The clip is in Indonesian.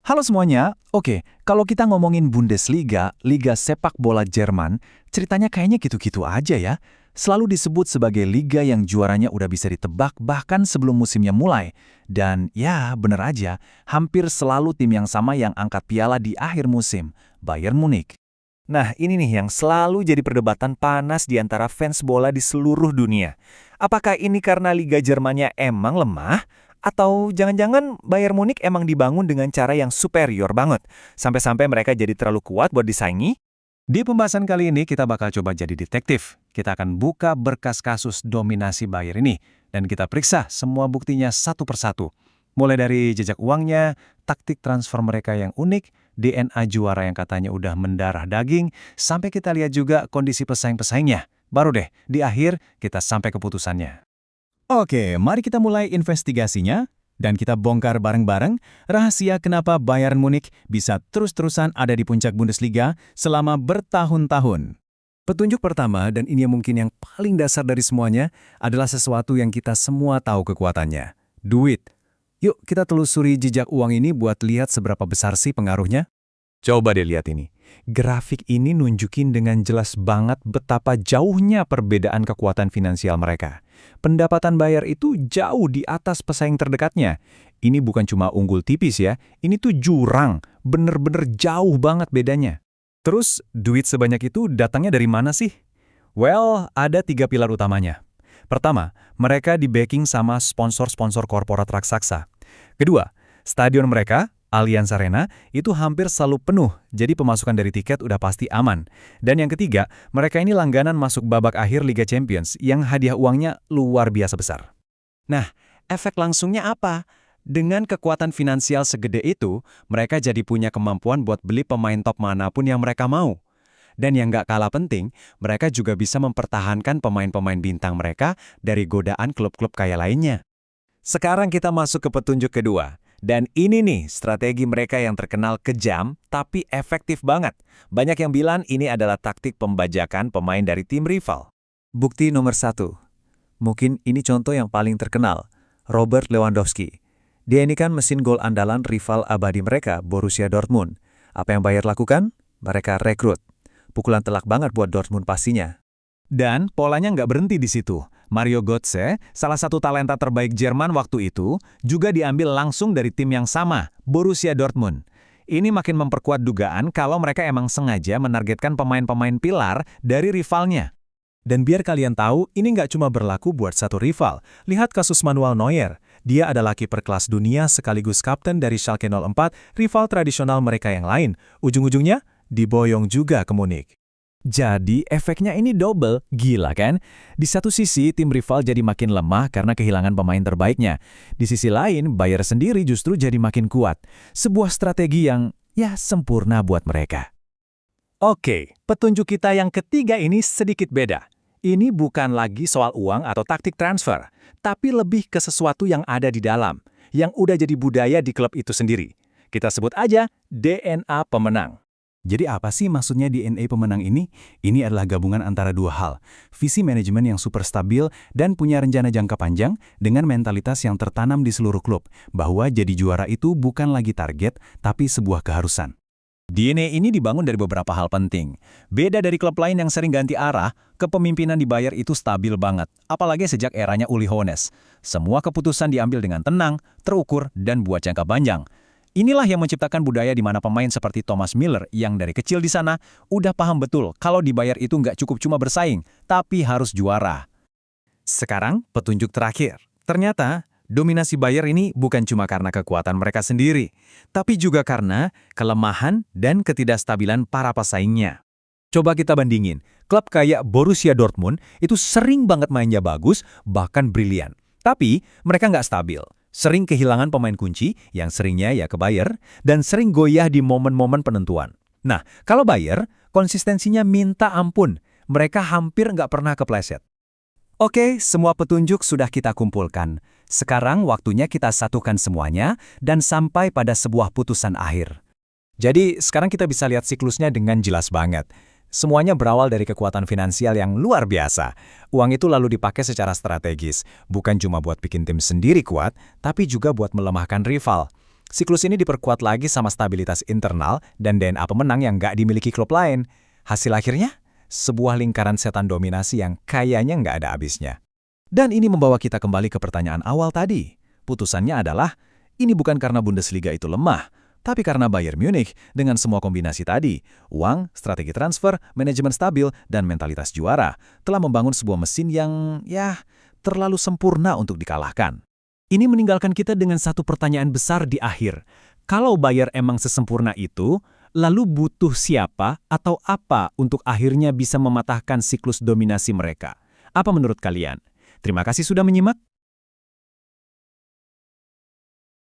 Halo semuanya. Oke, kalau kita ngomongin Bundesliga, Liga Sepak Bola Jerman, ceritanya kayaknya gitu-gitu aja ya. Selalu disebut sebagai liga yang juaranya udah bisa ditebak bahkan sebelum musimnya mulai. Dan ya, bener aja, hampir selalu tim yang sama yang angkat piala di akhir musim, Bayern Munich. Nah, ini nih yang selalu jadi perdebatan panas di antara fans bola di seluruh dunia. Apakah ini karena Liga Jermannya emang lemah? Atau jangan-jangan Bayern Munich emang dibangun dengan cara yang superior banget, sampai-sampai mereka jadi terlalu kuat buat disaingi? Di pembahasan kali ini kita bakal coba jadi detektif. Kita akan buka berkas kasus dominasi Bayer ini, dan kita periksa semua buktinya satu persatu. Mulai dari jejak uangnya, taktik transfer mereka yang unik, DNA juara yang katanya udah mendarah daging, sampai kita lihat juga kondisi pesaing-pesaingnya. Baru deh, di akhir kita sampai keputusannya. Oke, mari kita mulai investigasinya. Dan kita bongkar bareng-bareng rahasia kenapa Bayern Munich bisa terus-terusan ada di puncak Bundesliga selama bertahun-tahun. Petunjuk pertama, dan ini yang mungkin yang paling dasar dari semuanya, adalah sesuatu yang kita semua tahu kekuatannya. Duit. Yuk kita telusuri jejak uang ini buat lihat seberapa besar sih pengaruhnya. Coba deh lihat ini. Grafik ini nunjukin dengan jelas banget betapa jauhnya perbedaan kekuatan finansial mereka. Pendapatan Bayer itu jauh di atas pesaing terdekatnya. Ini bukan cuma unggul tipis ya, ini tuh jurang, bener-bener jauh banget bedanya. Terus, duit sebanyak itu datangnya dari mana sih? Well, ada 3 pilar utamanya. Pertama, mereka di-backing sama sponsor-sponsor korporat raksasa. Kedua, stadion mereka, Allianz Arena, itu hampir selalu penuh, jadi pemasukan dari tiket udah pasti aman. Dan yang ketiga, mereka ini langganan masuk babak akhir Liga Champions yang hadiah uangnya luar biasa besar. Nah, efek langsungnya apa? Dengan kekuatan finansial segede itu, mereka jadi punya kemampuan buat beli pemain top manapun yang mereka mau. Dan yang nggak kalah penting, mereka juga bisa mempertahankan pemain-pemain bintang mereka dari godaan klub-klub kaya lainnya. Sekarang kita masuk ke petunjuk kedua. Dan ini nih strategi mereka yang terkenal kejam tapi efektif banget. Banyak yang bilang ini adalah taktik pembajakan pemain dari tim rival. Bukti nomor 1. Mungkin ini contoh yang paling terkenal. Robert Lewandowski. Dia ini kan mesin gol andalan rival abadi mereka, Borussia Dortmund. Apa yang Bayer lakukan? Mereka rekrut. Pukulan telak banget buat Dortmund pastinya. Dan polanya nggak berhenti di situ. Mario Götze, salah satu talenta terbaik Jerman waktu itu, juga diambil langsung dari tim yang sama, Borussia Dortmund. Ini makin memperkuat dugaan kalau mereka emang sengaja menargetkan pemain-pemain pilar dari rivalnya. Dan biar kalian tahu, ini nggak cuma berlaku buat satu rival. Lihat kasus Manuel Neuer. Dia adalah kiper kelas dunia sekaligus kapten dari Schalke 04, rival tradisional mereka yang lain. Ujung-ujungnya, diboyong juga ke Munich. Jadi efeknya ini double, gila kan? Di satu sisi tim rival jadi makin lemah karena kehilangan pemain terbaiknya. Di sisi lain, Bayer sendiri justru jadi makin kuat. Sebuah strategi yang ya sempurna buat mereka. Oke, petunjuk kita yang ketiga ini sedikit beda. Ini bukan lagi soal uang atau taktik transfer, tapi lebih ke sesuatu yang ada di dalam, yang udah jadi budaya di klub itu sendiri. Kita sebut aja DNA pemenang. Jadi apa sih maksudnya DNA pemenang ini? Ini adalah gabungan antara dua hal. Visi manajemen yang super stabil dan punya rencana jangka panjang dengan mentalitas yang tertanam di seluruh klub. Bahwa jadi juara itu bukan lagi target, tapi sebuah keharusan. DNA ini dibangun dari beberapa hal penting. Beda dari klub lain yang sering ganti arah, kepemimpinan di Bayer itu stabil banget. Apalagi sejak eranya Uli Hoeneß. Semua keputusan diambil dengan tenang, terukur, dan buat jangka panjang. Inilah yang menciptakan budaya di mana pemain seperti Thomas Müller yang dari kecil di sana udah paham betul kalau di Bayer itu nggak cukup cuma bersaing, tapi harus juara. Sekarang petunjuk terakhir. Ternyata dominasi Bayer ini bukan cuma karena kekuatan mereka sendiri, tapi juga karena kelemahan dan ketidakstabilan para pesaingnya. Coba kita bandingin, klub kayak Borussia Dortmund itu sering banget mainnya bagus, bahkan brilian. Tapi mereka nggak stabil. Sering kehilangan pemain kunci, yang seringnya ya ke Bayer, dan sering goyah di momen-momen penentuan. Nah, kalau Bayer, konsistensinya minta ampun. Mereka hampir nggak pernah kepleset. Oke, semua petunjuk sudah kita kumpulkan. Sekarang waktunya kita satukan semuanya dan sampai pada sebuah putusan akhir. Jadi, sekarang kita bisa lihat siklusnya dengan jelas banget. Semuanya berawal dari kekuatan finansial yang luar biasa. Uang itu lalu dipakai secara strategis, bukan cuma buat bikin tim sendiri kuat, tapi juga buat melemahkan rival. Siklus ini diperkuat lagi sama stabilitas internal dan DNA pemenang yang nggak dimiliki klub lain. Hasil akhirnya, sebuah lingkaran setan dominasi yang kayaknya nggak ada habisnya. Dan ini membawa kita kembali ke pertanyaan awal tadi. Putusannya adalah, ini bukan karena Bundesliga itu lemah, tapi karena Bayern Munich dengan semua kombinasi tadi, uang, strategi transfer, manajemen stabil, dan mentalitas juara, telah membangun sebuah mesin yang, terlalu sempurna untuk dikalahkan. Ini meninggalkan kita dengan satu pertanyaan besar di akhir. Kalau Bayern emang sesempurna itu, lalu butuh siapa atau apa untuk akhirnya bisa mematahkan siklus dominasi mereka? Apa menurut kalian? Terima kasih sudah menyimak.